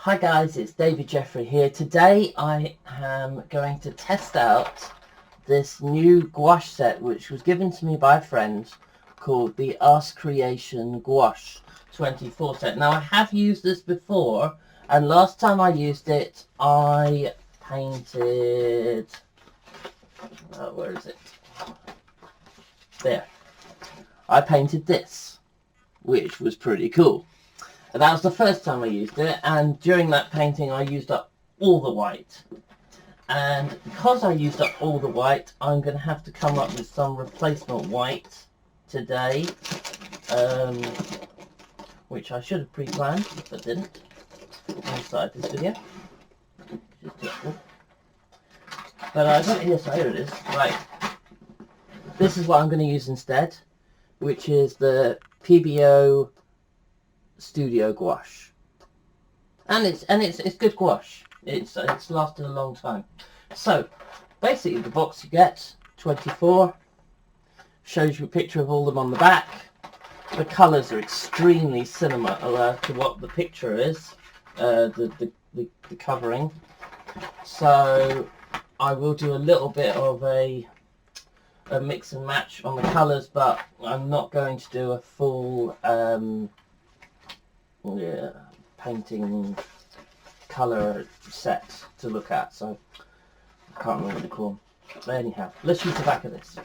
Hi guys, it's David Jeffrey here. Today I am going to test out this new gouache set which was given to me by a friend called the Ars Creation Gouache 24 set. Now I have used this before, and last time I used it I painted, where is it? There. I painted this, which was pretty cool. And that was the first time I used it, and during that painting I used up all the white. And because I used up all the white, I'm going to have to come up with some replacement white today, which I should have pre-planned, but didn't inside this video. But I got it here, so here it is. Right, this is what I'm going to use instead, which is the Pebo Studio Gouache, and it's good gouache. It's lasted a long time. So basically the box you get, 24, shows you a picture of all them on the back. The colours are extremely similar to what the picture is, the covering. So I will do a little bit of a mix and match on the colours, but I'm not going to do a full painting colour set to look at, so I can't remember what they call them. But anyhow, let's use the back of this.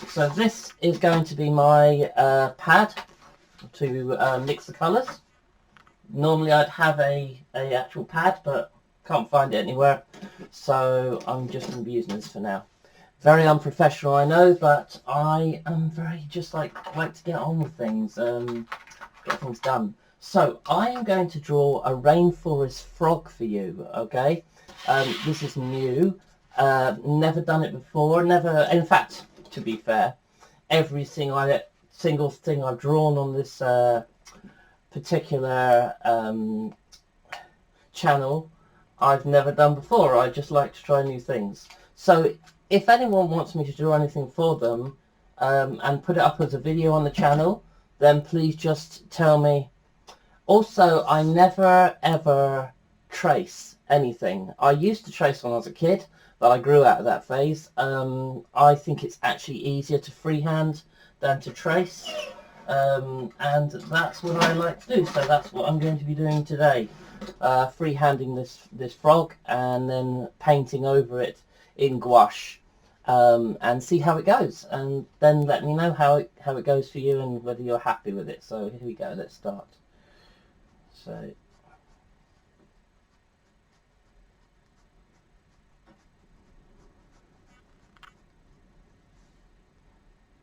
So this is going to be my pad to mix the colours. Normally I'd have a actual pad, but can't find it anywhere, so I'm just going to be using this for now. Very unprofessional, I know, but I am very like to get on with things, get things done. So I am going to draw a Rainforest frog for you, okay? This is new, never done it before, never, in fact, to be fair, every single thing I've drawn on this particular channel, I've never done before. I just like to try new things. So if anyone wants me to draw anything for them and put it up as a video on the channel, then please just tell me. Also, I never ever trace anything. I used to trace when I was a kid, but I grew out of that phase. I think it's actually easier to freehand than to trace, and that's what I like to do. So that's what I'm going to be doing today, freehanding this frog and then painting over it in gouache, and see how it goes, and then let me know how it goes for you and whether you're happy with it. So here we go, let's start. So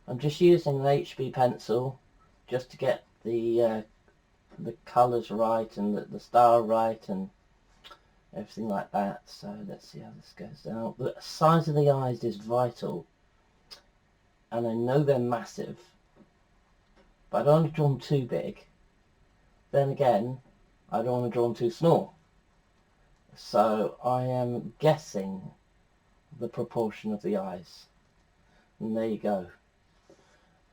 I'm just using an HB pencil just to get the colours right and the style right and everything like that. So let's see how this goes down. The size of the eyes is vital, and I know they're massive, but I don't want to draw them too big. Then again, I don't want to draw them too small. So I am guessing the proportion of the eyes, and there you go.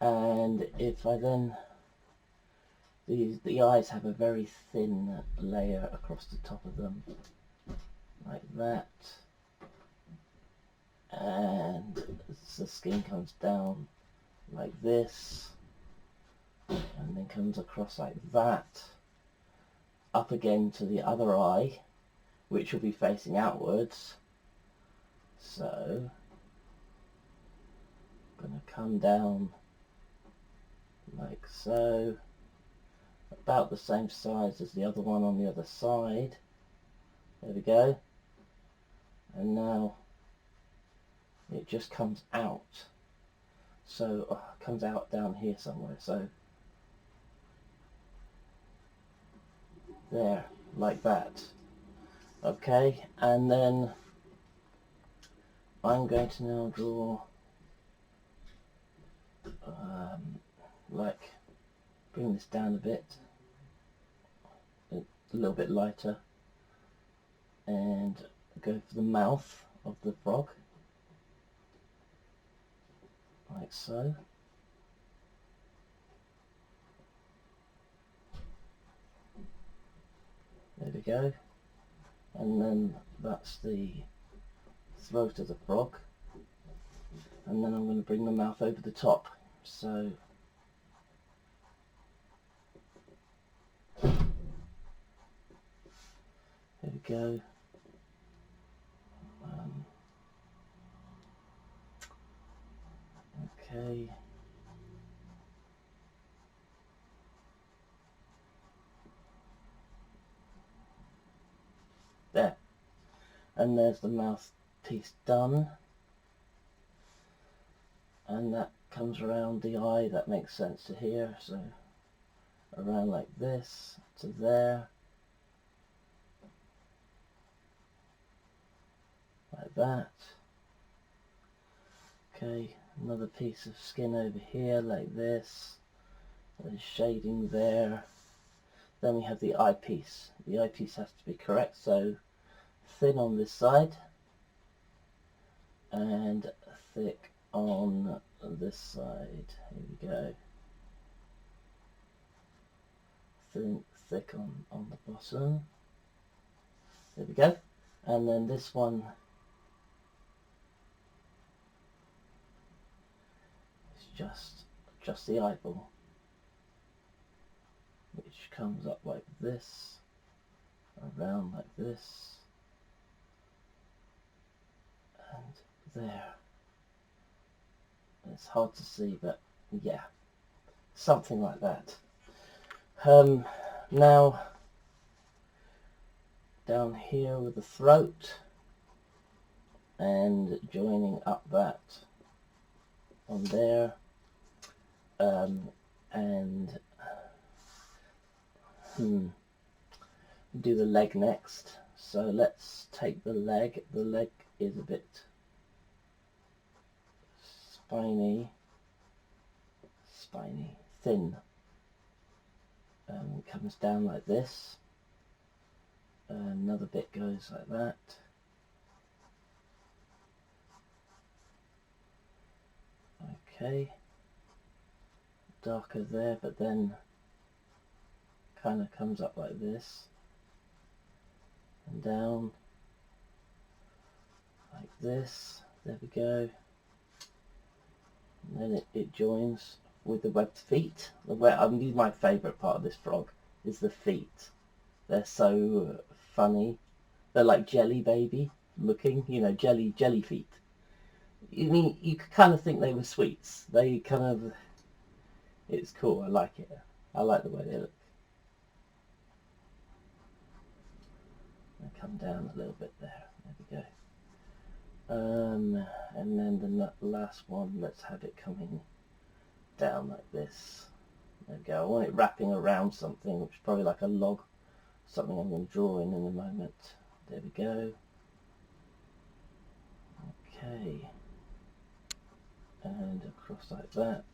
And if I then, the eyes have a very thin layer across the top of them, like that, and the skin comes down like this, and then comes across like that, up again to the other eye, which will be facing outwards. So I'm going to come down like so, about the same size as the other one on the other side. There we go. And now it just comes out. So it comes out down here somewhere. So there, like that. Okay, and then I'm going to now draw like bring this down a bit, a little bit lighter, and go for the mouth of the frog, like so. There we go. And then that's the throat of the frog. And then I'm going to bring the mouth over the top. So here we go. Okay. There. And there's the mouthpiece done. And that comes around the eye. That makes sense to here. So around like this to there. Like that. Okay, another piece of skin over here like this. There's shading there. Then we have the eyepiece. The eyepiece has to be correct, so thin on this side and thick on this side. Here we go. Thick on the bottom. There we go. And then this one just the eyeball, which comes up like this, around like this, and there. It's hard to see, but yeah, something like that. Now down here with the throat and joining up that on there. And do the leg next. So let's take the leg. The leg is a bit spiny, thin. Comes down like this. Another bit goes like that. Okay. Darker there, but then kind of comes up like this and down like this. There we go. And then it joins with the webbed feet. I mean, my favourite part of this frog is the feet. They're so funny. They're like jelly baby looking, you know, jelly feet. You mean you could kind of think they were sweets. They kind of, it's cool. I like it. I like the way they look. They come down a little bit there. There we go. And then the last one, let's have it coming down like this. There we go. I want it wrapping around something, which is probably like a log, something I'm going to draw in a moment. There we go. Okay. And across like that.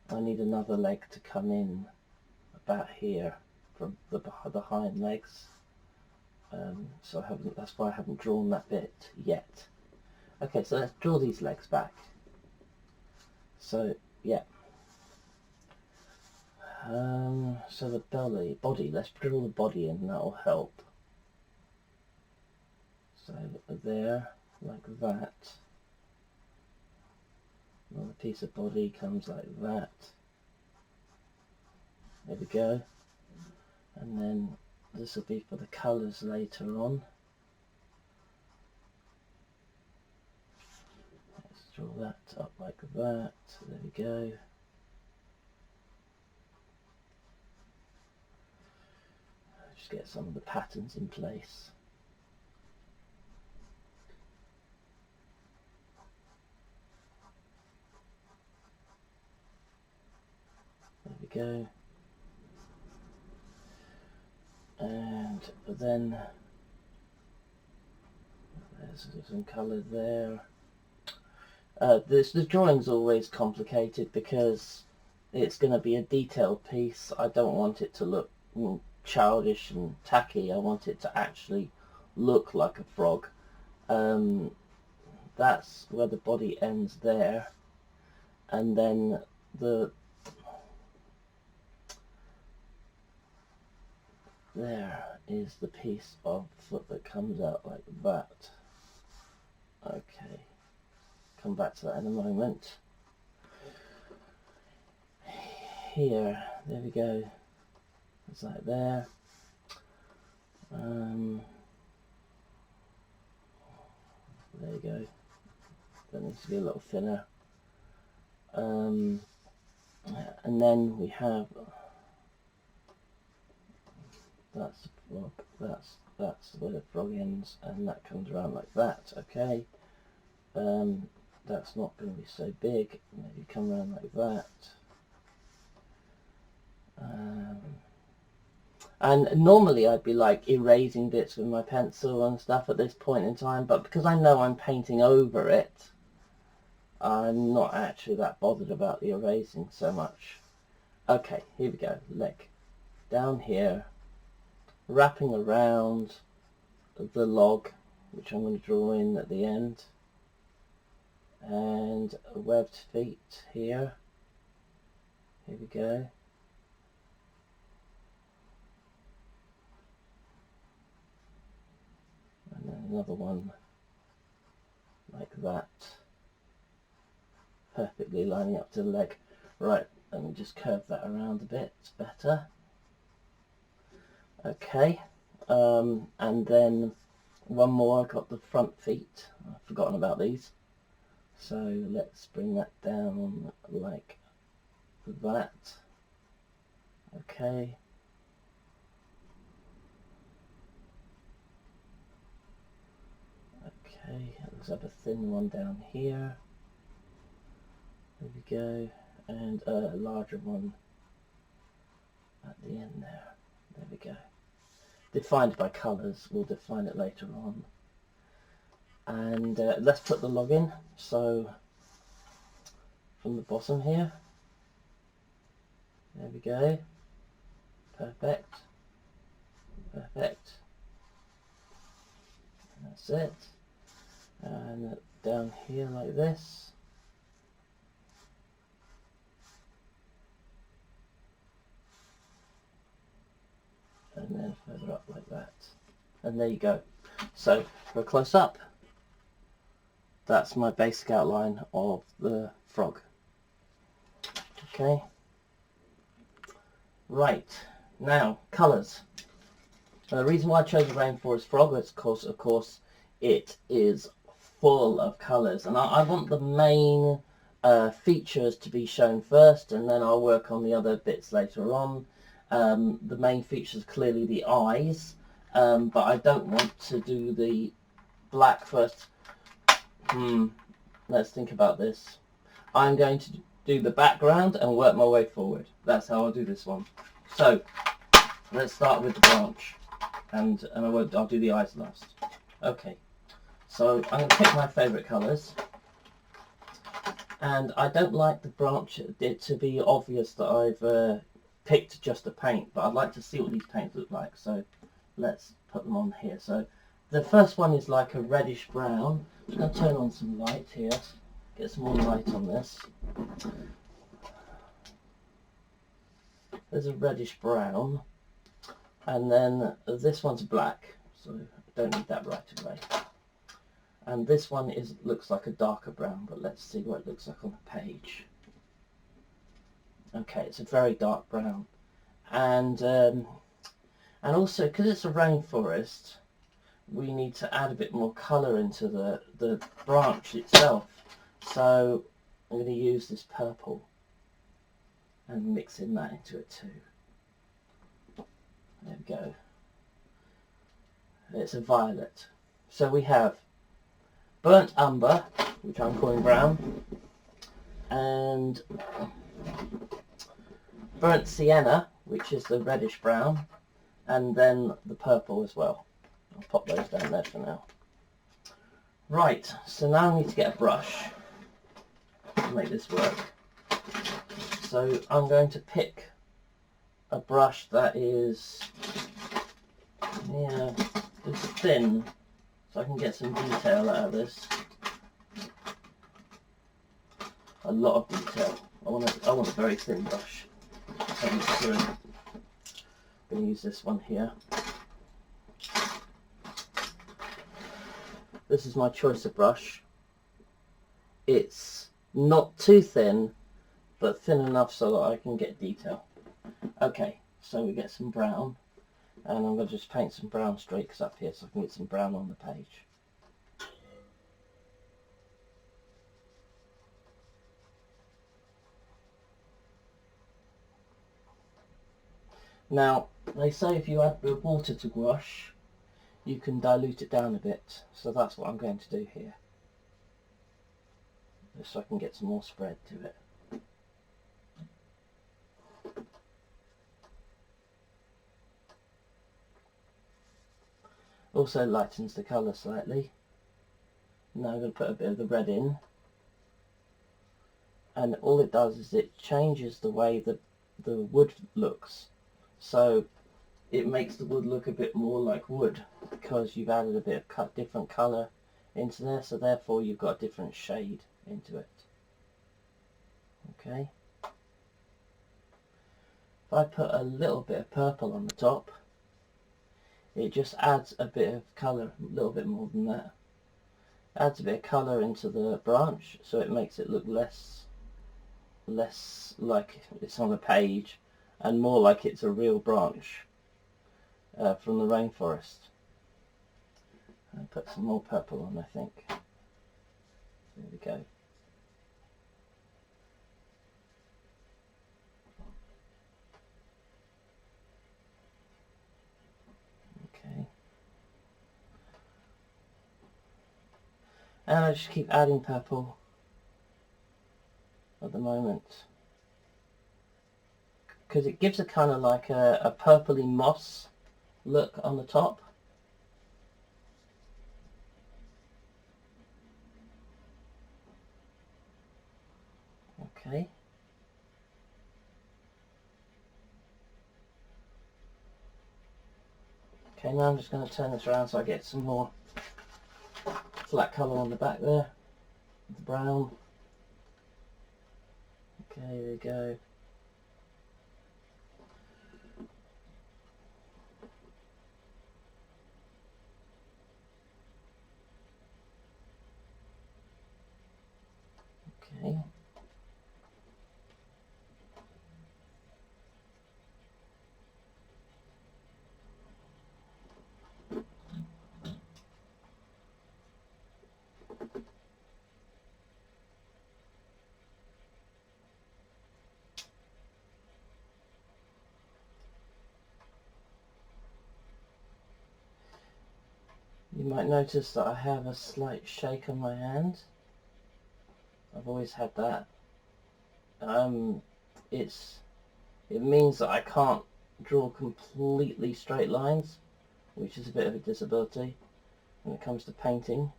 I need another leg to come in about here from the hind legs. So that's why I haven't drawn that bit yet. Okay, so let's draw these legs back. So yeah. So the body, let's draw the body in, that'll help. So there, like that. Another piece of body comes like that. There we go. And then this will be for the colours later on. Let's draw that up like that. There we go. Just get some of the patterns in place. There we go. And then there's some colour there. The drawing's always complicated because it's going to be a detailed piece. I don't want it to look childish and tacky. I want it to actually look like a frog. That's where the body ends there, and then the there is the piece of foot that comes out like that. Okay, come back to that in a moment. Here, there we go. It's like there. There you go. That needs to be a little thinner. And then we have that's the frog. That's where the frog ends, and that comes around like that. Okay. That's not going to be so big. Maybe come around like that. And normally I'd be like erasing bits with my pencil and stuff at this point in time, but because I know I'm painting over it, I'm not actually that bothered about the erasing so much. Okay, here we go. Leg down here, wrapping around the log, which I'm going to draw in at the end, and webbed feet here. Here we go. And then another one like that, perfectly lining up to the leg. Right, let me just curve that around a bit, it's better. Okay, and then one more, I've got the front feet, I've forgotten about these. So let's bring that down like that. Okay. Okay, let's have a thin one down here. There we go, and a larger one at the end there. There we go. Defined by colours, we'll define it later on. And let's put the log in. So from the bottom here, there we go. Perfect. Perfect. And that's it. And down here like this. And then further up like that. And there you go. So for a close up, that's my basic outline of the frog. Okay. Right, now colours. The reason why I chose the Rainforest frog is of course it is full of colours, and I want the main features to be shown first, and then I'll work on the other bits later on. The main features clearly the eyes, but I don't want to do the black first. Let's think about this. I'm going to do the background and work my way forward. That's how I'll do this one. So let's start with the branch, and I'll do the eyes last. Okay, so I'm going to pick my favourite colours, and I don't like the branch to be obvious that I've picked just a paint, but I'd like to see what these paints look like, so let's put them on here. So the first one is like a reddish brown. I'm just going to turn on some light here, get some more light on this. There's a reddish brown, and then this one's black, so I don't need that right away. And this one looks like a darker brown, but let's see what it looks like on the page. Okay, it's a very dark brown, and also because it's a rainforest, we need to add a bit more colour into the branch itself. So I'm going to use this purple and mixing that into it too. There we go. It's a violet. So we have burnt umber, which I'm calling brown, and burnt sienna, which is the reddish brown, and then the purple as well. I'll pop those down there for now. Right, so now I need to get a brush to make this work. So I'm going to pick a brush that is, yeah, it's thin, so I can get some detail out of this. A lot of detail. I want a very thin brush. Because to use this one here. This is my choice of brush. It's not too thin, but thin enough so that I can get detail. Okay, so we get some brown, and I'm going to just paint some brown streaks up here so I can get some brown on the page. Now, they say if you add water to gouache, you can dilute it down a bit, so that's what I'm going to do here, just so I can get some more spread to it. Also lightens the colour slightly. Now I'm going to put a bit of the red in, and all it does is it changes the way the wood looks. So it makes the wood look a bit more like wood because you've added a bit of different colour into there, so therefore you've got a different shade into it. Okay. If I put a little bit of purple on the top, it just adds a bit of colour, a little bit more than that. Adds a bit of colour into the branch, so it makes it look less like it's on a page and more like it's a real branch from the rainforest. I'll put some more purple on, I think. There we go. Okay. And I just keep adding purple at the moment, because it gives a kind of like a purpley moss look on the top. Okay. Okay, now I'm just going to turn this around so I get some more flat colour on the back there, the brown. Okay, there we go. Okay. You might notice that I have a slight shake on my hand. I've always had that. It means that I can't draw completely straight lines, which is a bit of a disability when it comes to painting.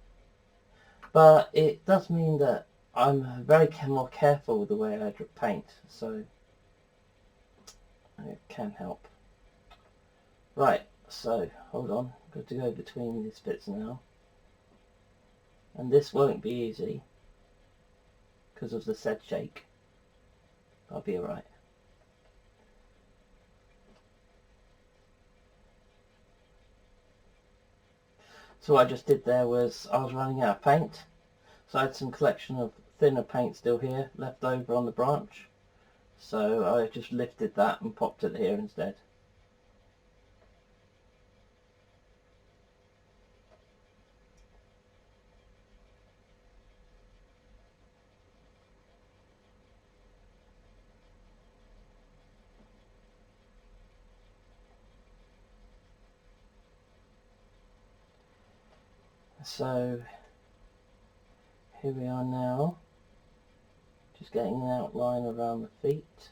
But it does mean that I'm very more careful with the way I paint, so it can help. Right, so hold on, I've got to go between these bits now. And this won't be easy because of the said shake. I'll be alright. So what I just did there was I was running out of paint, so I had some collection of thinner paint still here left over on the branch, so I just lifted that and popped it here instead. So here we are now, just getting an outline around the feet.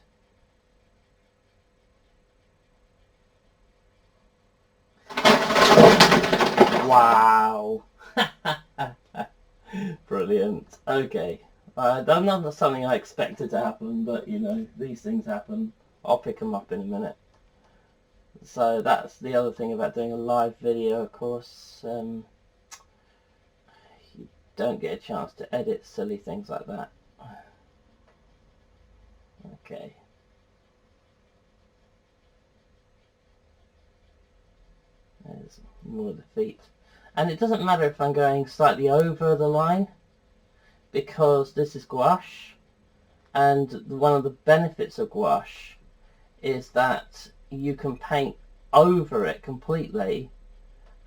Wow! Brilliant. Okay, that's not something I expected to happen, but you know, these things happen. I'll pick them up in a minute. So that's the other thing about doing a live video, of course. You don't get a chance to edit silly things like that. Okay. it's more the feet. And it doesn't matter if I'm going slightly over the line, because this is gouache, and one of the benefits of gouache is that you can paint over it completely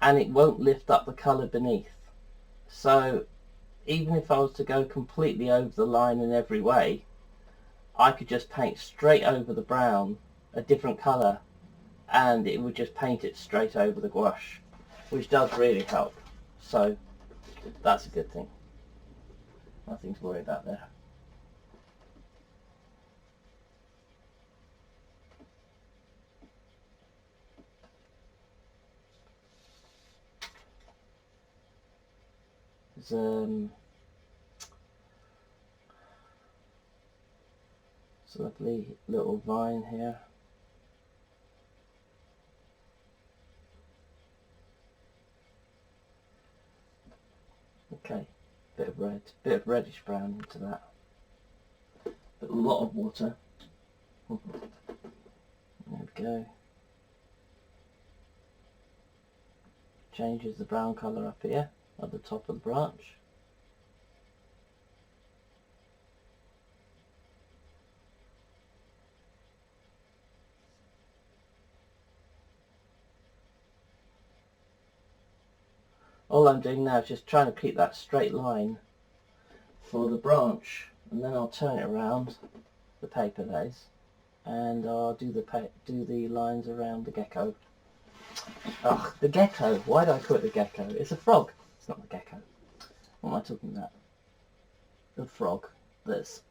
and it won't lift up the colour beneath. So even if I was to go completely over the line in every way, I could just paint straight over the brown a different colour and it would just paint it straight over the gouache, which does really help. So that's a good thing. Nothing to worry about there. There's a lovely little vine here. Okay, bit of red, bit of reddish brown into that. But a lot of water. There we go. Changes the brown colour up here at the top of the branch. All I'm doing now is just trying to keep that straight line for the branch, and then I'll turn it around, the paper that is, and I'll do the lines around the gecko. Ugh, the gecko. Why do I call it the gecko? It's a frog. It's not the gecko. What am I talking about? The frog that's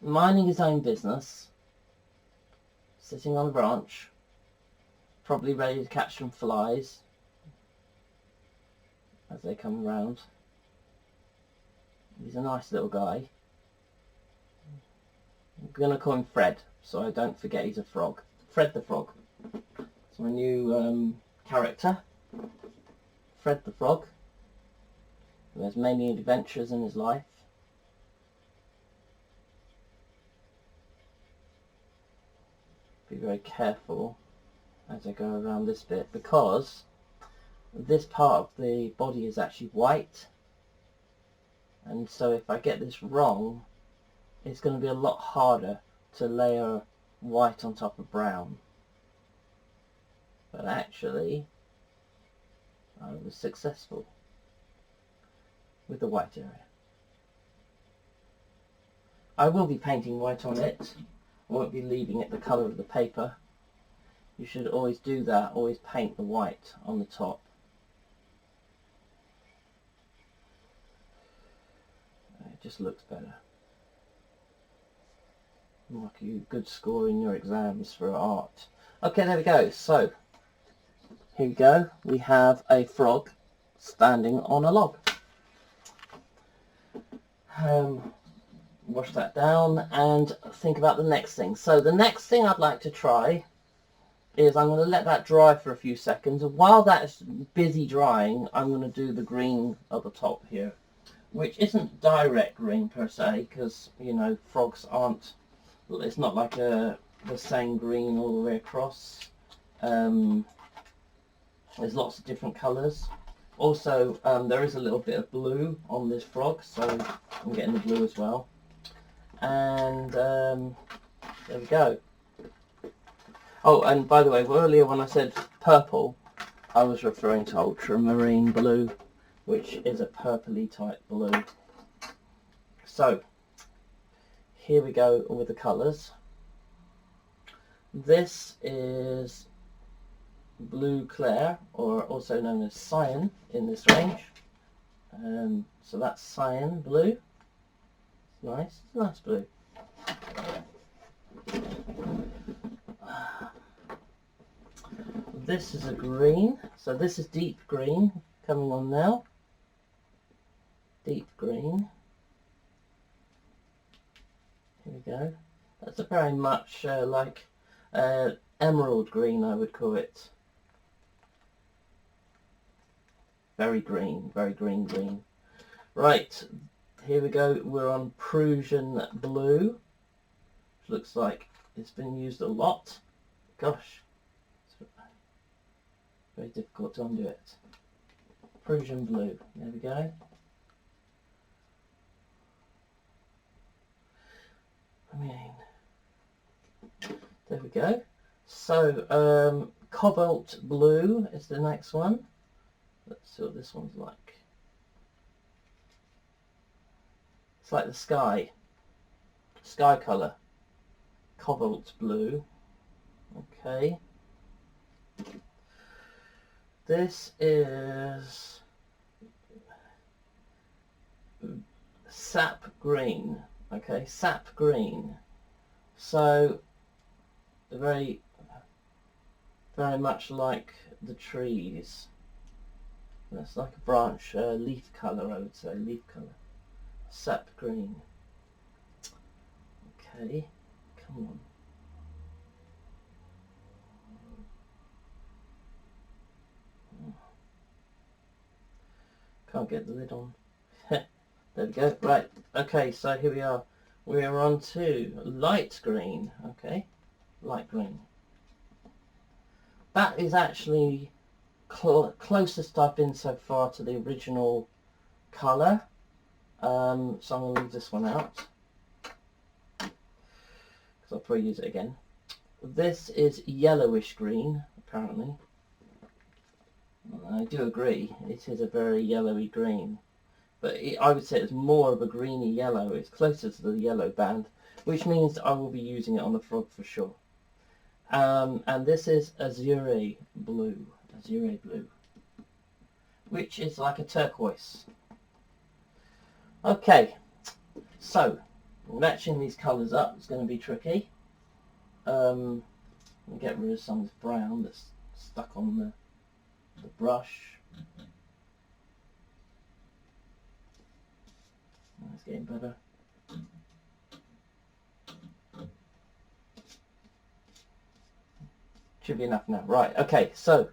minding his own business, sitting on a branch, probably ready to catch some flies as they come around. He's a nice little guy. I'm going to call him Fred, so I don't forget he's a frog. Fred the Frog. It's my new character. Fred the Frog, who has many adventures in his life. Be very careful as I go around this bit, because this part of the body is actually white, and so if I get this wrong, it's going to be a lot harder to layer white on top of brown. But actually I was successful with the white area. I will be painting white on it. I won't be leaving it the colour of the paper. You should always do that, always paint the white on the top. It just looks better. Like you good score in your exams for art. Okay, there we go. So here we go. We have a frog standing on a log. Wash that down and think about the next thing. So the next thing I'd like to try is I'm going to let that dry for a few seconds. And while that's busy drying, I'm going to do the green at the top here, which isn't direct green per se, because, you know, frogs aren't, it's not like the same green all the way across. There's lots of different colours. Also, there is a little bit of blue on this frog, so I'm getting the blue as well. And there we go. Oh, and by the way, earlier when I said purple, I was referring to Ultramarine blue, which is a purpley type blue. So here we go with the colours. This is blue clair, or also known as cyan in this range. So that's cyan blue. Nice, nice blue. This is a green, so this is deep green coming on now. Deep green. Here we go. That's a very much like emerald green, I would call it. Very green green. Right, here we go. We're on Prussian blue, which looks like it's been used a lot. Gosh. Very difficult to undo it. Prussian blue. There we go. I mean, there we go. So, Cobalt Blue is the next one. Let's see what this one's like. It's like the sky colour. Cobalt Blue. Okay. This is Sap Green. Okay, Sap Green. So very much like the trees. That's like a branch, leaf colour, I would say, leaf colour. Sap Green. Okay, come on. Can't get the lid on. There we go. Right. Okay, so here we are. We are on to light green. Okay, light green. That is actually closest I've been so far to the original colour. So I'm going to leave this one out, because I'll probably use it again. This is yellowish green, apparently. I do agree, it is a very yellowy green, but I would say it's more of a greeny yellow. It's closer to the yellow band, which means I will be using it on the frog for sure. And this is Azure Blue, which is like a turquoise. Okay, so matching these colours up is going to be tricky. I'll get rid of some of this brown that's stuck on the brush. It's getting better. Should be enough now. Right, okay, so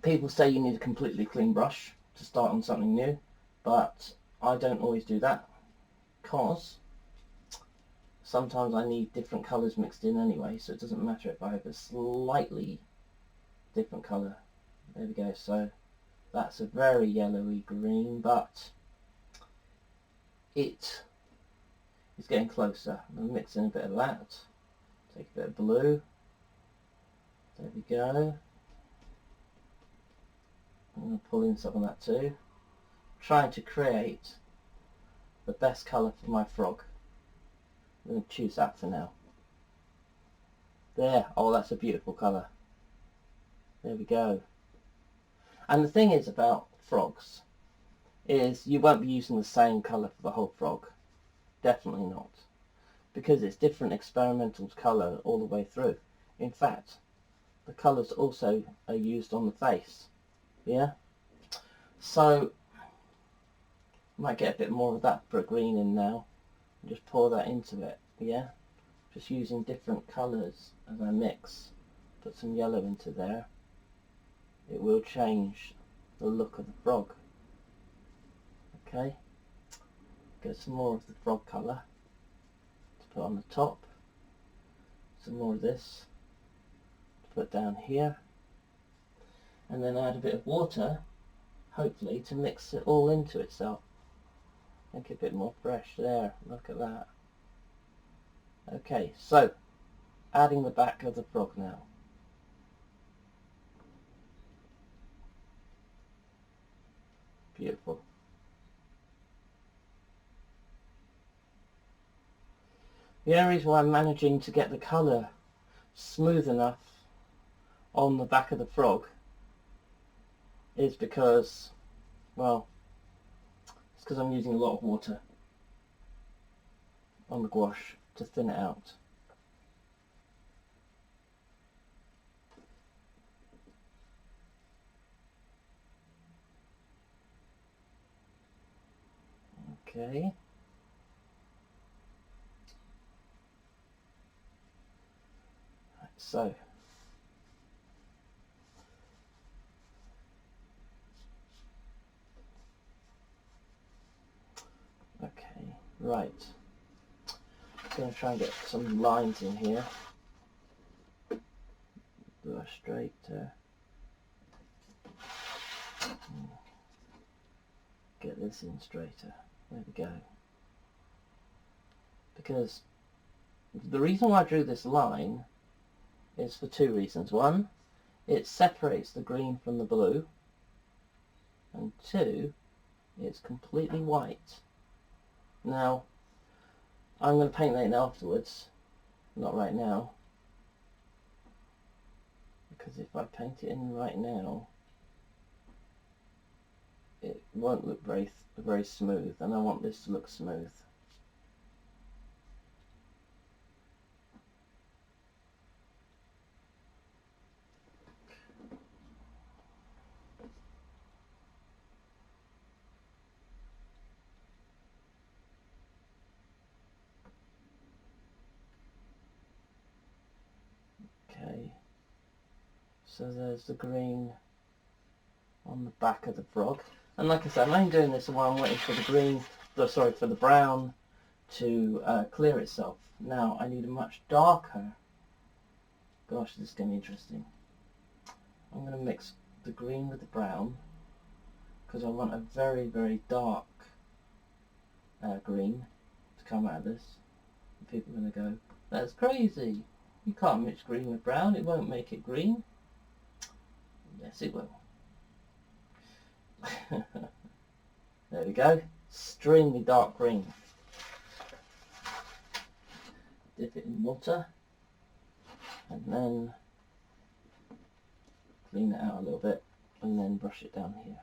people say you need a completely clean brush to start on something new, but I don't always do that, because sometimes I need different colours mixed in anyway, so it doesn't matter if I have a slightly different colour. There we go. So that's a very yellowy green, but it is getting closer. I'm going to mix in a bit of that. Take a bit of blue. There we go. I'm going to pull in some of that too. Trying to create the best colour for my frog. I'm going to choose that for now. There. Oh, that's a beautiful colour. There we go. And the thing is about frogs is you won't be using the same colour for the whole frog. Definitely not. Because it's different experimental colour all the way through. In fact, the colours also are used on the face. Yeah? So, I might get a bit more of that for a green in now. And just pour that into it. Yeah? Just using different colours as I mix. Put some yellow into there. It will change the look of the frog. Okay, get some more of the frog colour to put on the top, some more of this to put down here, and then add a bit of water, hopefully, to mix it all into itself. Make it a bit more fresh. There, look at that. Okay, so adding the back of the frog now. Beautiful. The only reason why I'm managing to get the colour smooth enough on the back of the frog is because, well, it's because I'm using a lot of water on the gouache to thin it out. Okay. So, okay, right. I'm going to try and get some lines in here that I brush straighter. Get this in straighter. There we go. Because the reason why I drew this line is for two reasons. One, it separates the green from the blue, and two, it's completely white. Now, I'm going to paint that in afterwards, not right now, because if I paint it in right now, it won't look very smooth, and I want this to look smooth. Okay, so there's the green on the back of the frog, and like I said, I'm only doing this while I'm waiting for the green, for the brown to clear itself. Now I need a much darker, gosh, this is going to be interesting. I'm going to mix the green with the brown because I want a very, very dark green to come out of this. And people are going to go, that's crazy. You can't mix green with brown, it won't make it green. Yes, it will. There we go. Extremely dark green. Dip it in water and then clean it out a little bit and then brush it down here.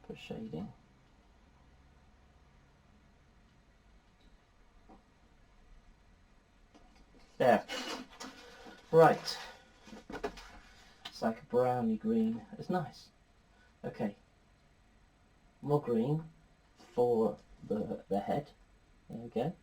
For shading. There. Right. It's like a browny green. It's nice. Okay. More green for the head. There we go.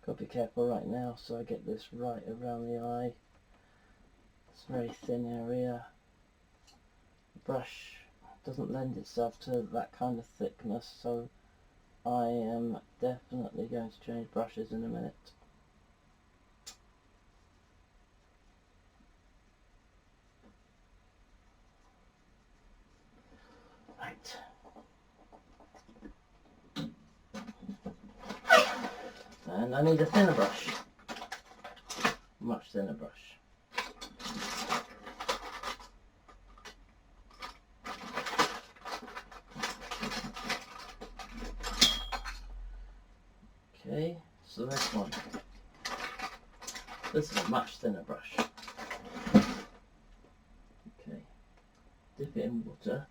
Got to be careful right now so I get this right around the eye. It's a very thin area. The brush doesn't lend itself to that kind of thickness, so I am definitely going to change brushes in a minute. Right. And I need a thinner brush. Much thinner brush. Okay, so this one. This is a much thinner brush. Okay, dip it in water,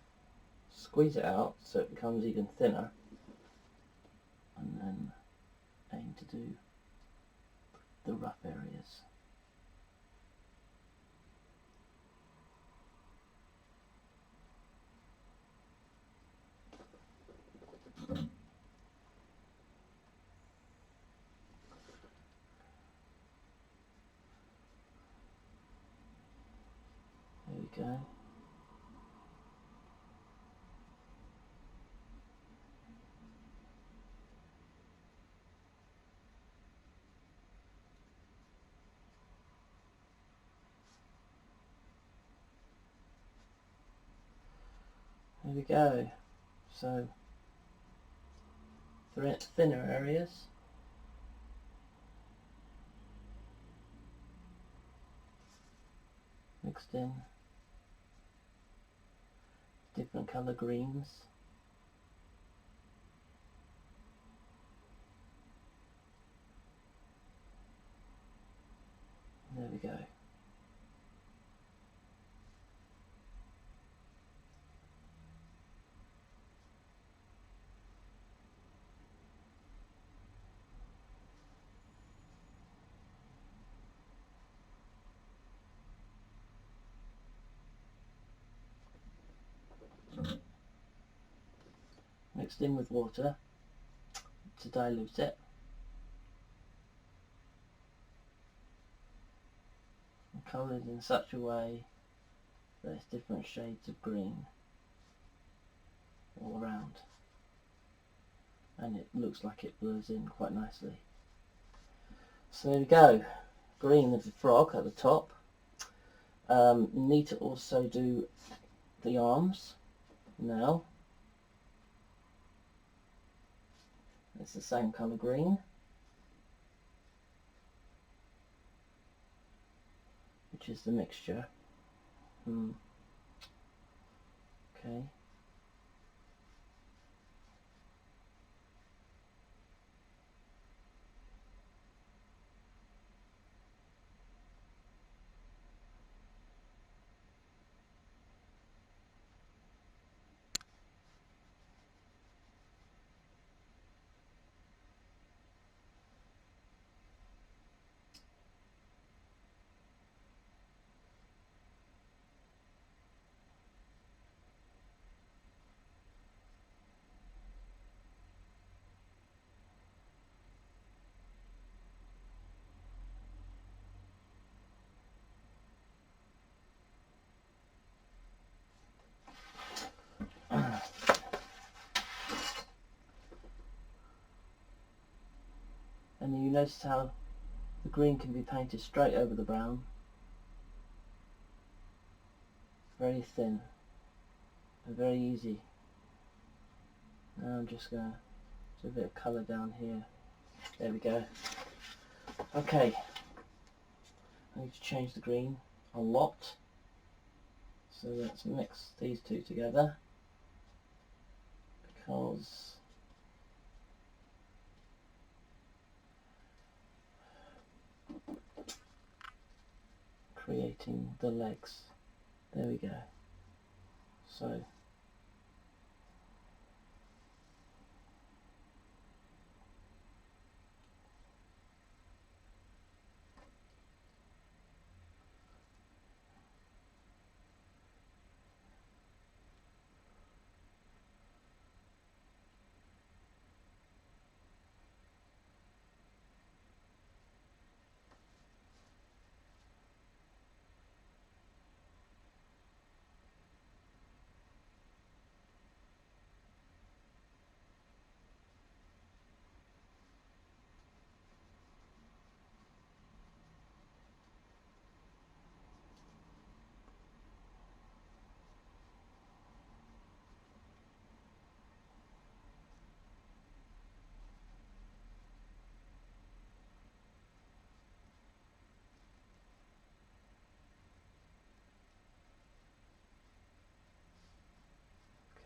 squeeze it out so it becomes even thinner, and then aim to do the rough areas. There we go. There we go. So, thinner areas. mixed in. Different colour greens. There we go. Mixed in with water to dilute it. And coloured in such a way that it's different shades of green all around. And it looks like it blurs in quite nicely. So there we go. Green of the frog at the top. Need to also do the arms now. It's the same colour green, which is the mixture. Okay. And you notice how the green can be painted straight over the brown. Very thin and very easy. Now I'm just going to do a bit of colour down here. There we go. Okay, I need to change the green a lot. So let's mix these two together, because creating the legs. There we go. So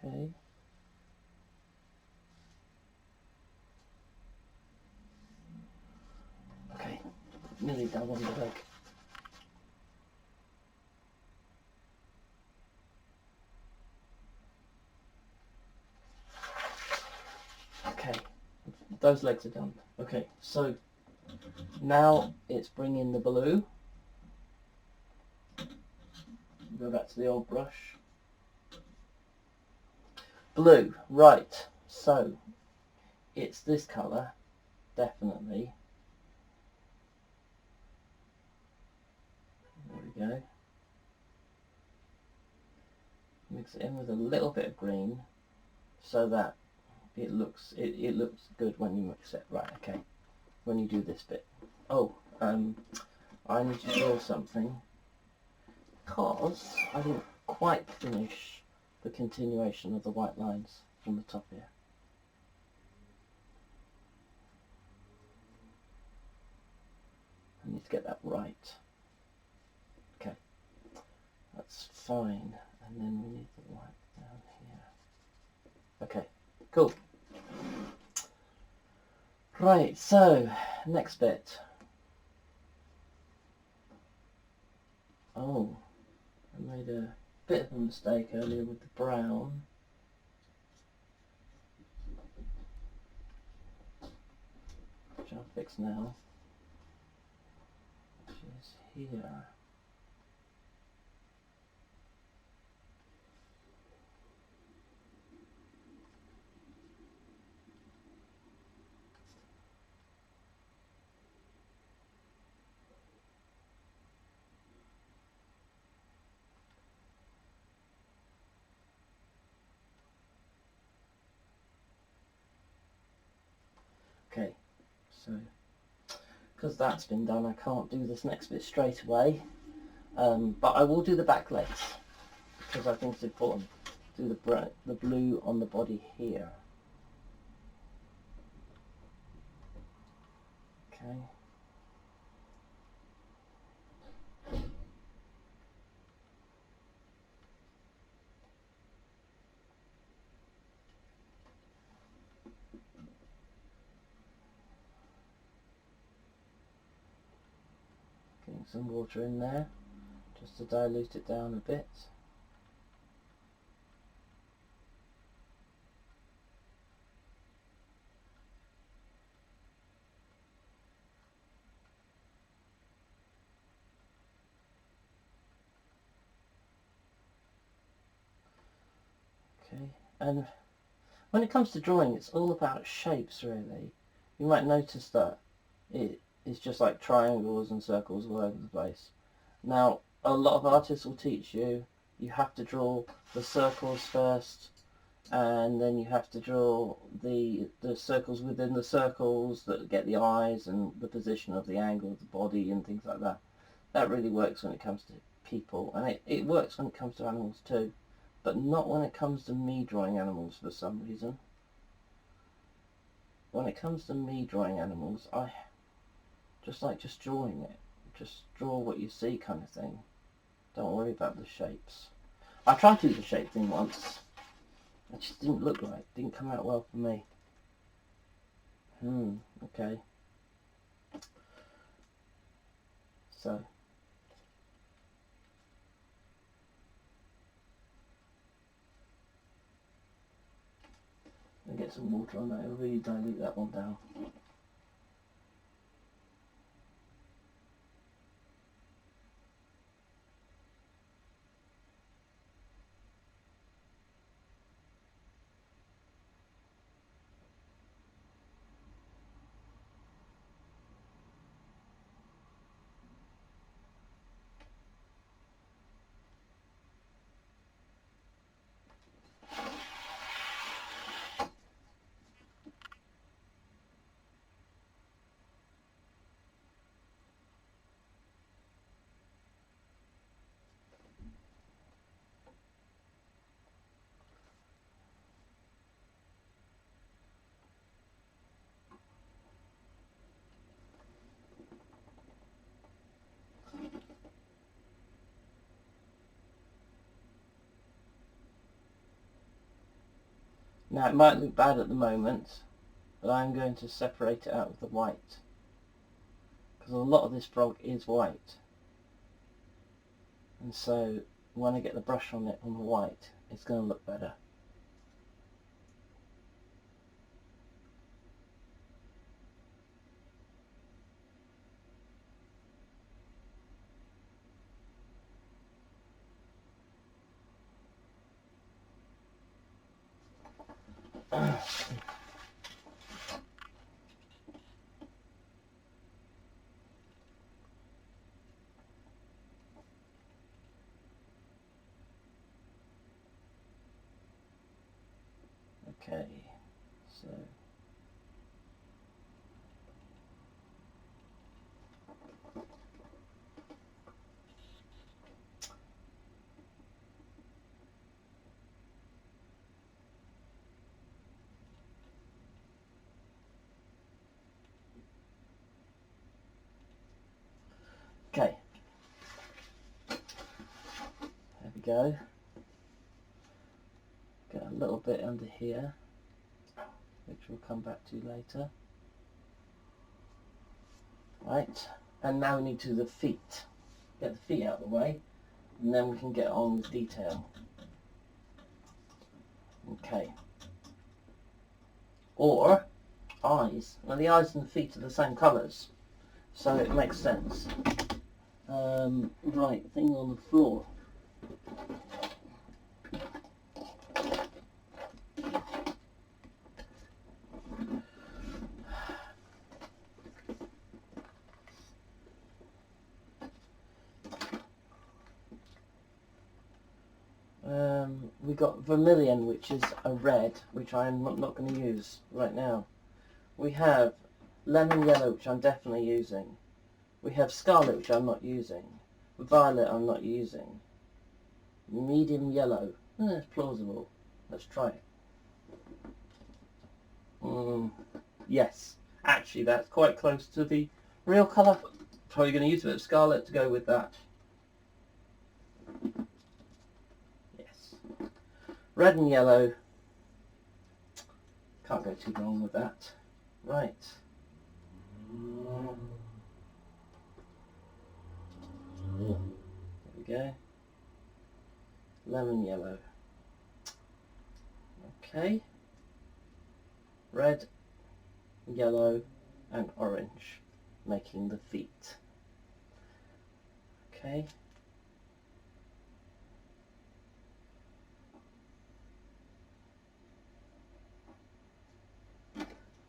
okay. Okay, nearly done on the leg. Okay, those legs are done. Okay, so now it's bringing the blue. Go back to the old brush. Blue, right, so it's this colour, definitely. There we go. Mix it in with a little bit of green so that it looks good when you mix it. Right, okay. When you do this bit. Oh, I need to draw something because I didn't quite finish the continuation of the white lines from the top here. I need to get that right. Okay. that's fine. And then we need the white down here. Okay, cool. Right, so next bit. Oh, I made a bit of a mistake earlier with the brown. Which I'll fix now. Which is here. Okay, so because that's been done, I can't do this next bit straight away, but I will do the back legs because I think it's important. Do the blue on the body here. Okay. Getting some water in there just to dilute it down a bit. Okay, and when it comes to drawing, it's all about shapes really. You might notice that it is just like triangles and circles all over the place. Now, a lot of artists will teach you have to draw the circles first, and then you have to draw the circles within the circles that get the eyes and the position of the angle of the body and things like that. That really works when it comes to people, and it works when it comes to animals too, but not when it comes to me drawing animals for some reason. When it comes to me drawing animals, I just like just drawing it. Just draw what you see kind of thing. Don't worry about the shapes. I tried to do the shape thing once. It just didn't look right. Didn't come out well for me. Okay. So. And get some water on that. It'll really dilute that one down. Now it might look bad at the moment, but I'm going to separate it out with the white, because a lot of this frog is white, and so when I get the brush on it on the white, it's going to look better. Okay, so okay. go. Get a little bit under here, which we'll come back to later. Right, and now we need to do the feet. Get the feet out of the way, and then we can get on with detail. Okay. Or eyes. Well, the eyes and the feet are the same colours, so it makes sense. Right, thing on the floor. We got Vermilion, which is a red, which I'm not going to use right now. We have Lemon Yellow, which I'm definitely using. We have Scarlet, which I'm not using. Violet, I'm not using. Medium Yellow, it's plausible. Let's try it. Yes, actually that's quite close to the real colour. Probably going to use a bit of Scarlet to go with that. Red and yellow, can't go too wrong with that. Right. There we go. Lemon yellow. Okay. Red, yellow and orange, making the feet. Okay.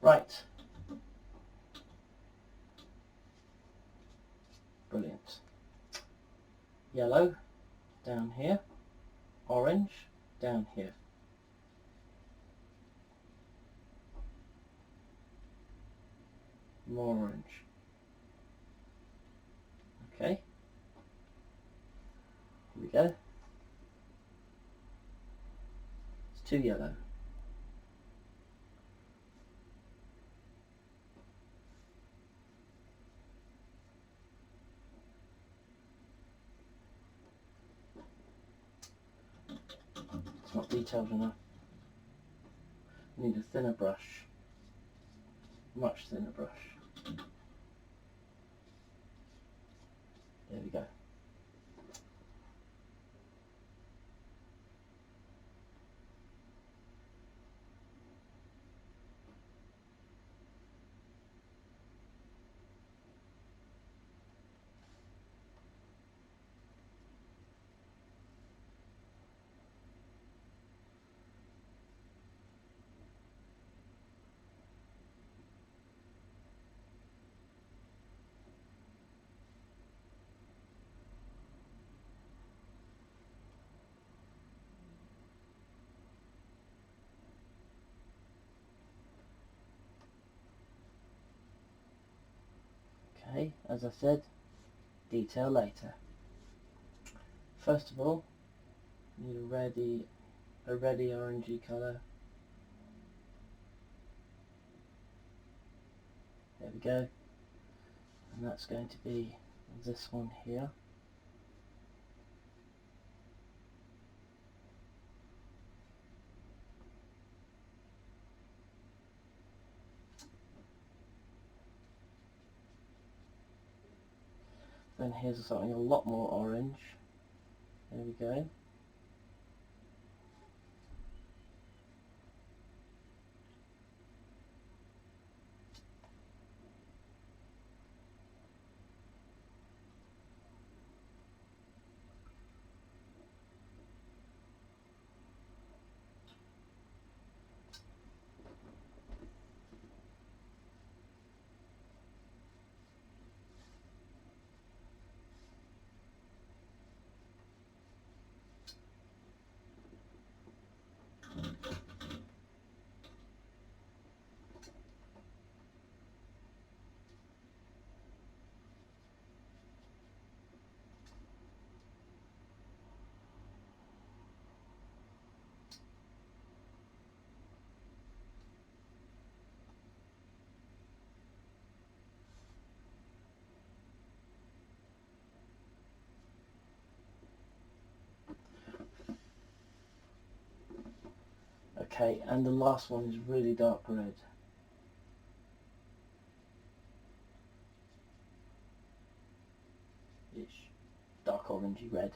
Right. Brilliant. Yellow down here, orange down here. More orange. Okay. Here we go. It's too yellow. It's not detailed enough. I need a thinner brush. Much thinner brush. There we go. Okay, as I said, detail later. First of all, need a reddy orangey colour. There we go. And that's going to be this one here. Then here's something a lot more orange. There we go. Okay, and the last one is really dark red. Ish. Dark orangey red.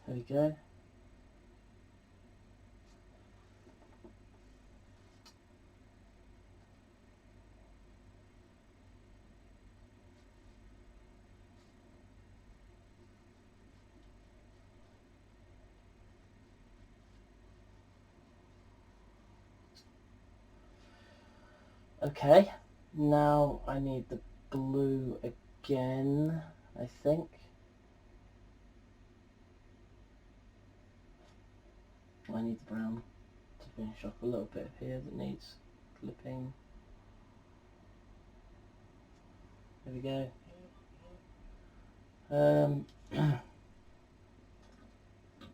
There we go. Okay, now I need the blue again, I think. I need the brown to finish off a little bit here that needs clipping. There we go.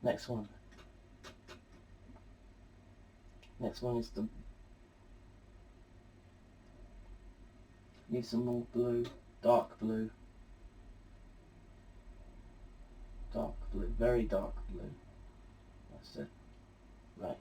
Next one. Next one is the... Need some more blue. Dark blue. Dark blue. Very dark blue. That's it. Right.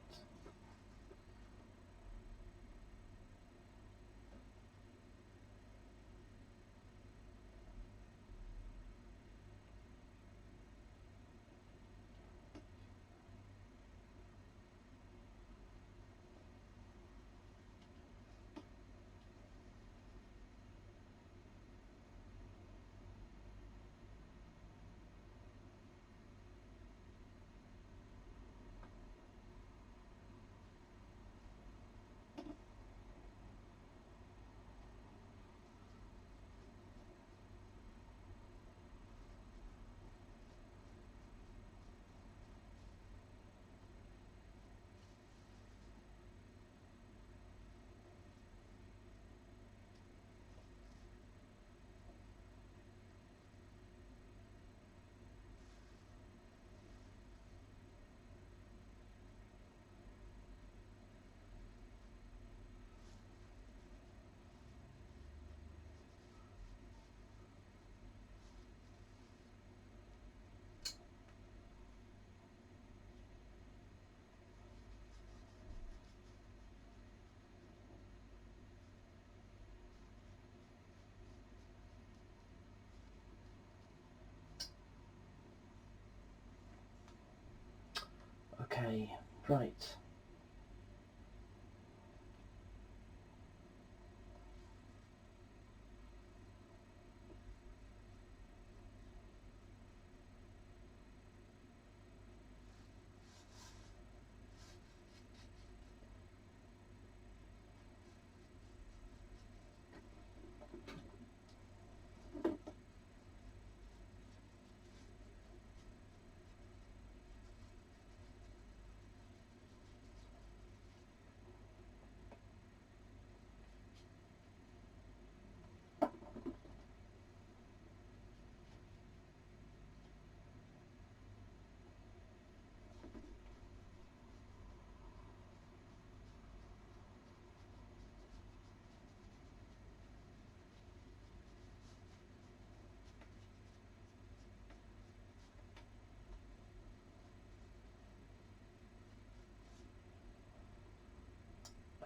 Okay, right.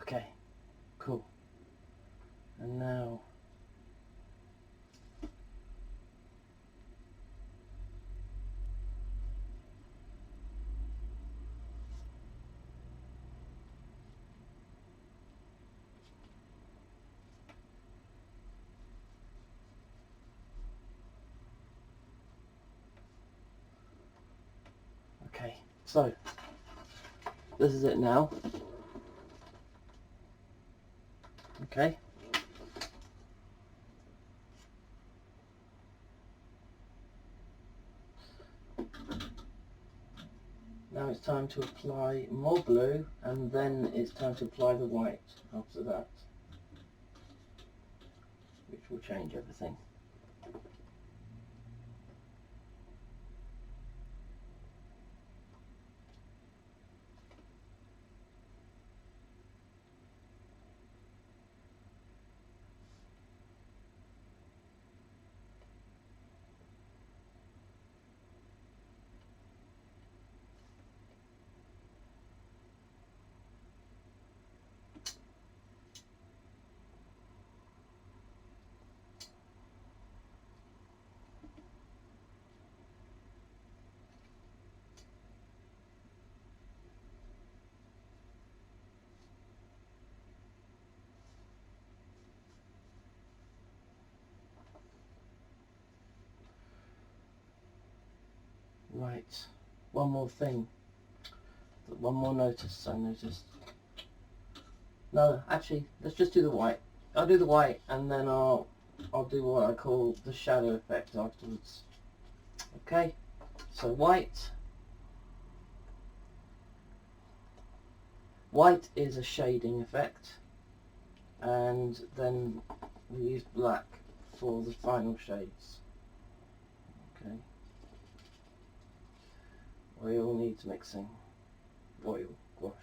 Okay, cool. And now okay, So this is it now. Okay. Now it's time to apply more blue, and then it's time to apply the white after that, which will change everything. Right, one more thing, one more notice I noticed. No, actually, let's just do the white. I'll do the white, and then I'll do what I call the shadow effect afterwards. Okay, so white. White is a shading effect, and then we use black for the final shades. Okay. Oil needs mixing. Oil, gouache.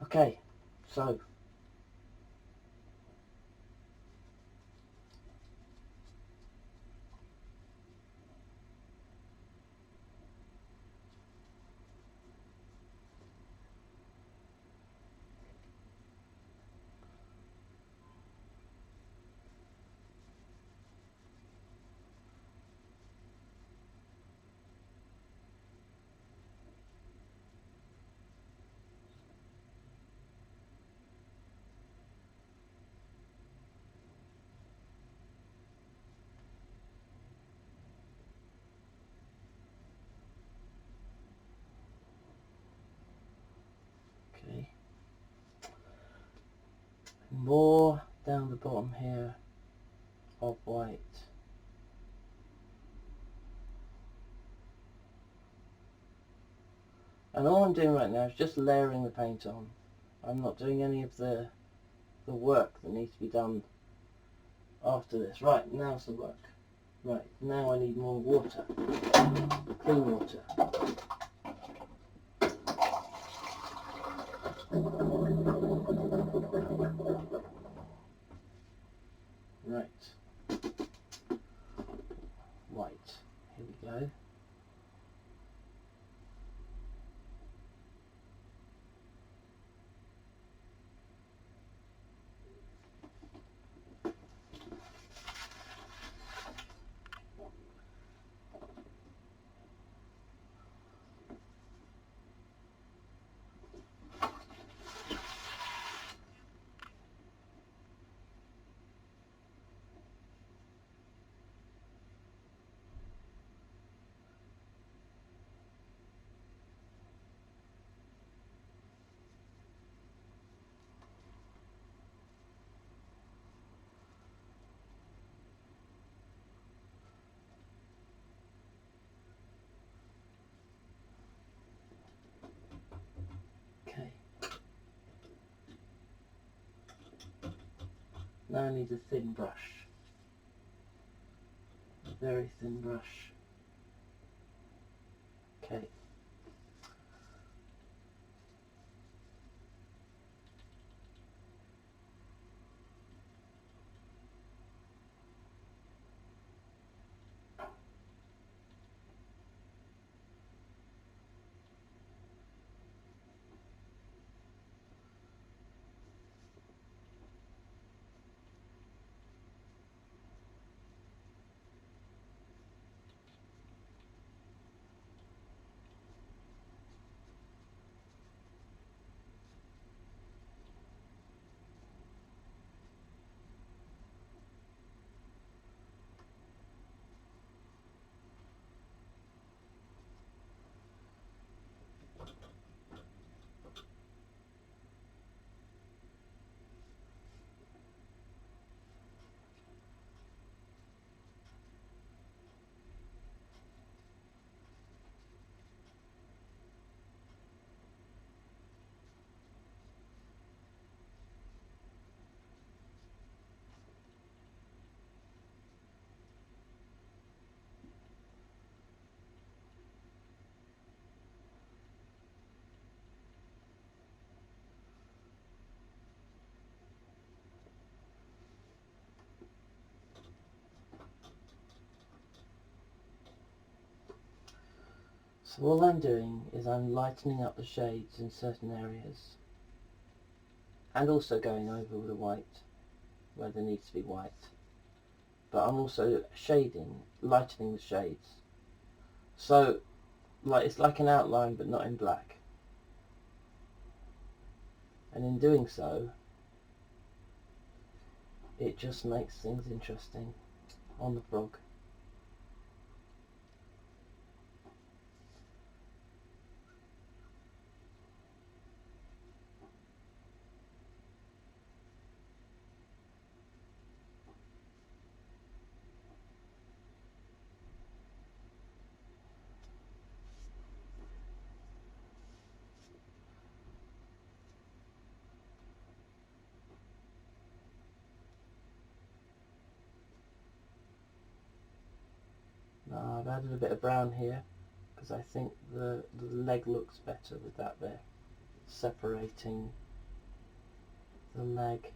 Okay, so okay, more down the bottom here of white. And all I'm doing right now is just layering the paint on. I'm not doing any of the work that needs to be done after this. Right, now's the work. Right, now I need more water. Clean water. Right. White. Here we go. Okay. Now I need a thin brush. A very thin brush. Okay. So all I'm doing is I'm lightening up the shades in certain areas and also going over with the white where there needs to be white, but I'm also lightening the shades, so like it's like an outline but not in black, and in doing so it just makes things interesting on the frog. Now I've added a bit of brown here because I think the leg looks better with that there, separating the leg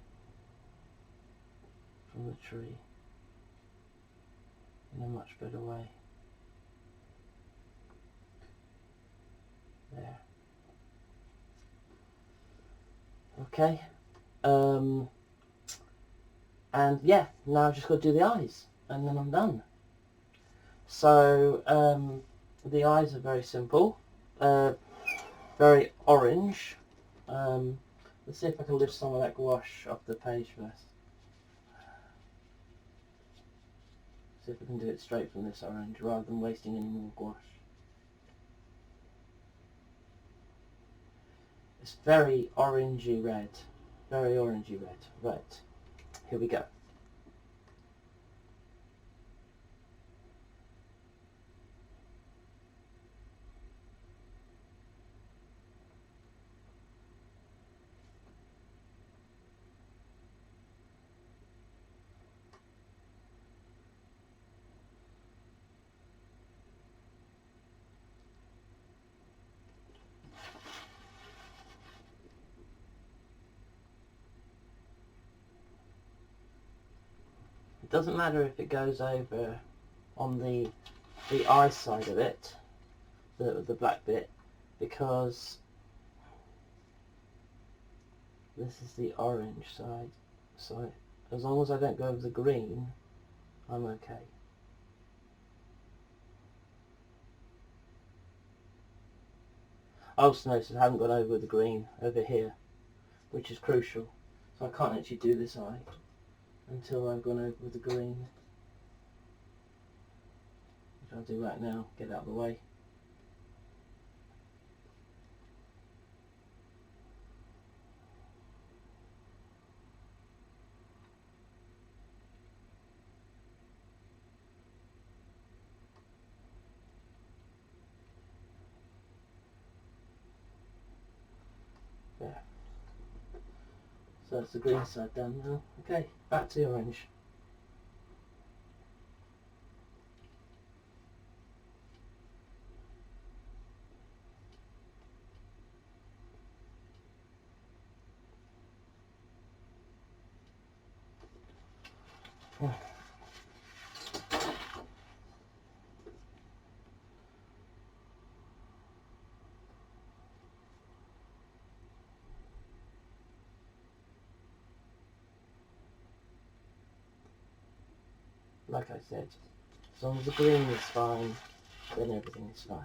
from the tree in a much better way. There. Okay. And yeah, now I've just got to do the eyes and then I'm done. So the eyes are very simple, very orange. Let's see if I can lift some of that gouache off the page first. See if I can do it straight from this orange rather than wasting any more gouache. It's very orangey red. Very orangey red. Right, here we go. It doesn't matter if it goes over on the eye side of it, the black bit, because this is the orange side, so as long as I don't go over the green, I'm okay. I also noticed I haven't gone over the green over here, which is crucial, so I can't actually do this eye until I've gone over with the green, which I'll do right now, get out of the way. There. So that's the green side done now. Okay, back to the orange. Like I said, as long as the green is fine, then everything is fine.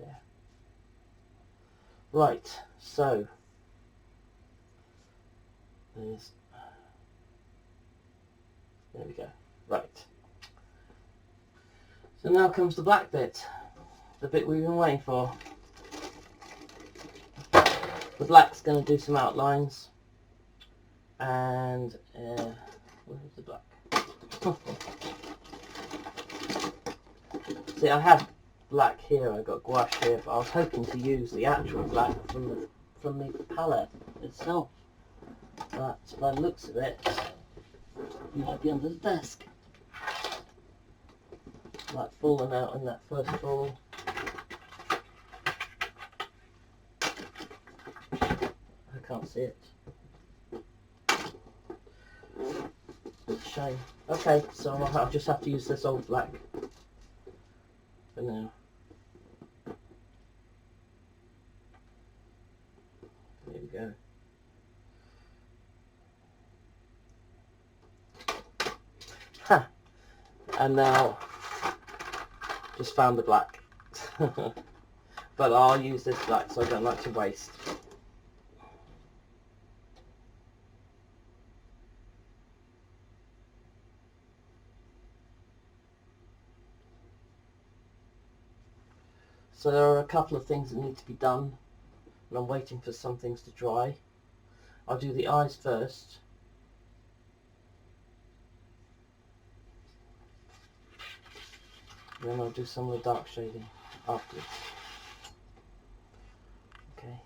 There. Right, so there we go. Right. So now comes the black bit, the bit we've been waiting for. The black's going to do some outlines, and where's the black? See, I have black here, I got gouache here, but I was hoping to use the actual black from the palette itself. But by the looks of it, it might be under the desk. Like falling out in that first fall. can't see it. It's a shame. Okay, so I'll just have to use this old black for now. There we go. Ha! And now, just found the black. But I'll use this black, so I don't like to waste. So there are a couple of things that need to be done, and I'm waiting for some things to dry. I'll do the eyes first. Then I'll do some of the dark shading afterwards. Okay.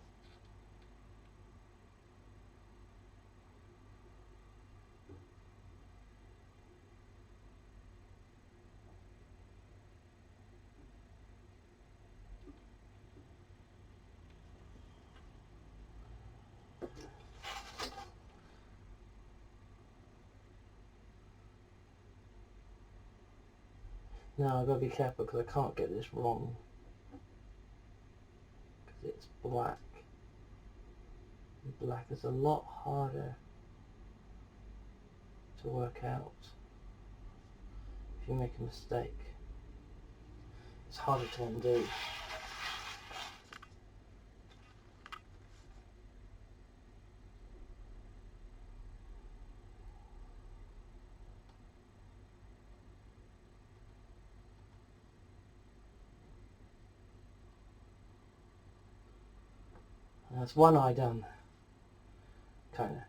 Now I've got to be careful because I can't get this wrong. Because it's black. And black is a lot harder to work out. If you make a mistake, it's harder to undo. That's one eye done, kinda.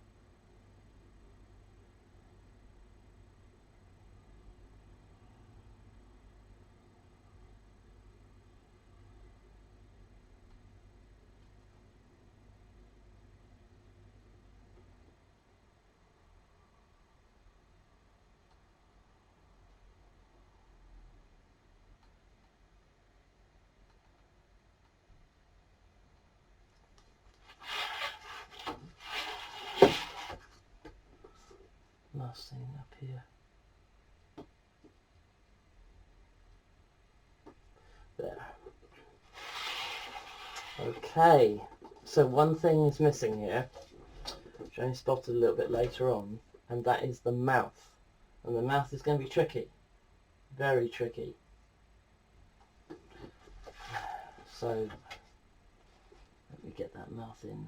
Last thing up here. There. Okay, so one thing is missing here, which I only spotted a little bit later on, and that is the mouth. And the mouth is going to be tricky. Very tricky. So, let me get that mouth in.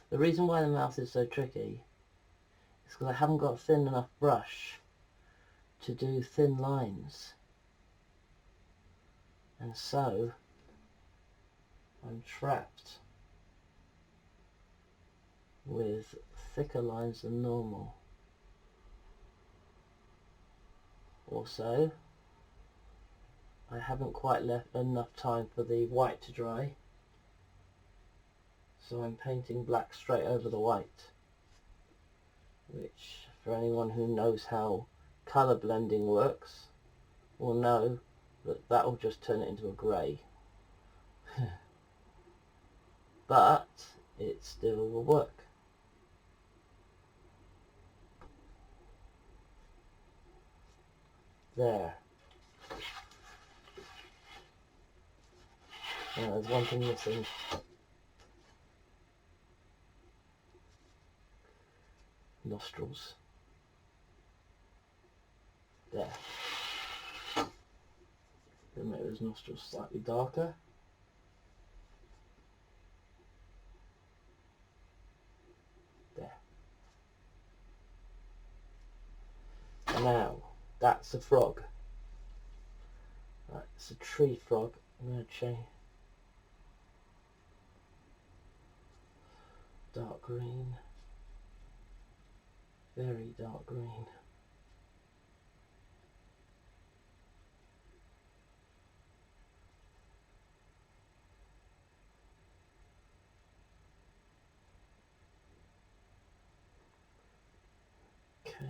The reason why the mouth is so tricky is because I haven't got a thin enough brush to do thin lines. And so, I'm trapped with thicker lines than normal. Also, I haven't quite left enough time for the white to dry. So I'm painting black straight over the white, which for anyone who knows how colour blending works will know that that will just turn it into a grey. But it still will work. There. Now there's one thing missing. Nostrils. There. Then make those nostrils slightly darker. There. Now, that's a frog. Right, it's a tree frog. I'm going to change. Dark green. Very dark green. Okay.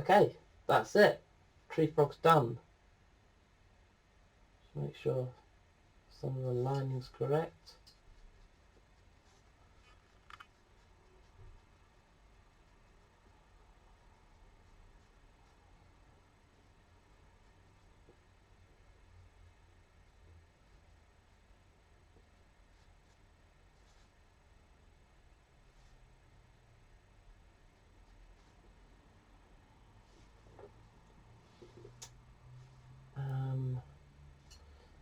Okay, that's it. Tree frog's done. Just make sure some of the lining's correct.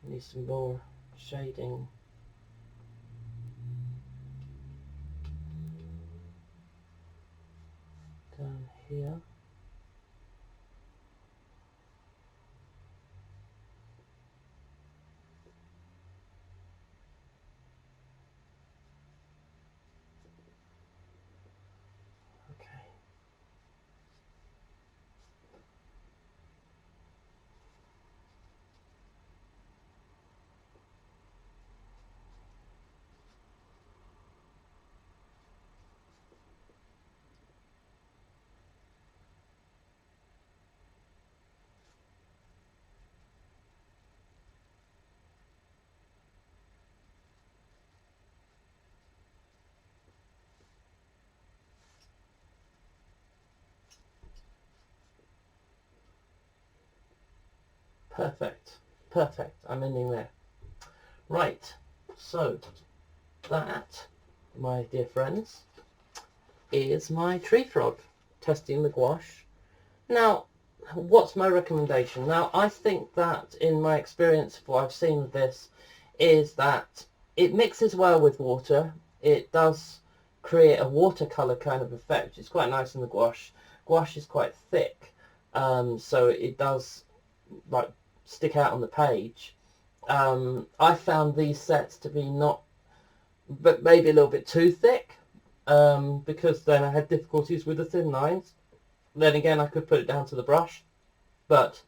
Need some more shading. Down here. Okay. Perfect. Perfect. I'm ending there. Right. So that, my dear friends, is my tree frog testing the gouache. Now, what's my recommendation? Now, I think that in my experience, what I've seen with this is that it mixes well with water. It does create a watercolor kind of effect. It's quite nice in the gouache. Gouache is quite thick, so it does like stick out on the page. I found these sets to be but maybe a little bit too thick, because then I had difficulties with the thin lines. Then again, I could put it down to the brush, but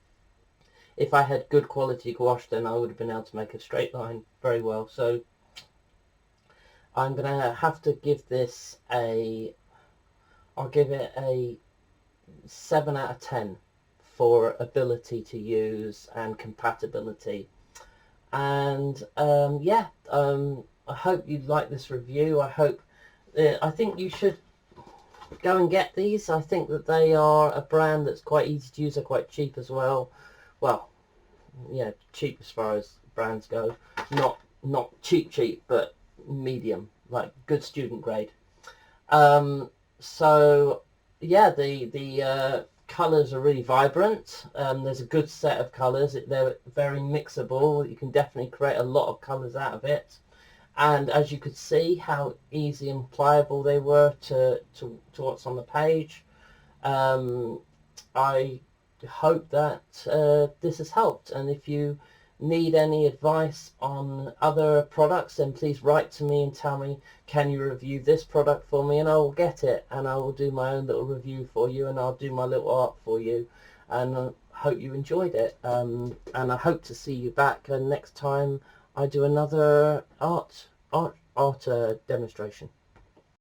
if I had good quality gouache, then I would have been able to make a straight line very well. So I'm going to have to give this I'll give it a 7 out of 10 for ability to use and compatibility. And yeah, I hope you like this review. I think you should go and get these. I think that they are a brand that's quite easy to use. They're quite cheap as well. Well, yeah, cheap as far as brands go. Not cheap, but medium, like good student grade. So yeah, the colours are really vibrant. There's a good set of colours. They're very mixable. You can definitely create a lot of colours out of it. And as you could see how easy and pliable they were to what's on the page. I hope that this has helped, and if you need any advice on other products, then please write to me and tell me, can you review this product for me, and I will get it and I will do my own little review for you, and I'll do my little art for you, and I hope you enjoyed it, and I hope to see you back next time I do another art demonstration.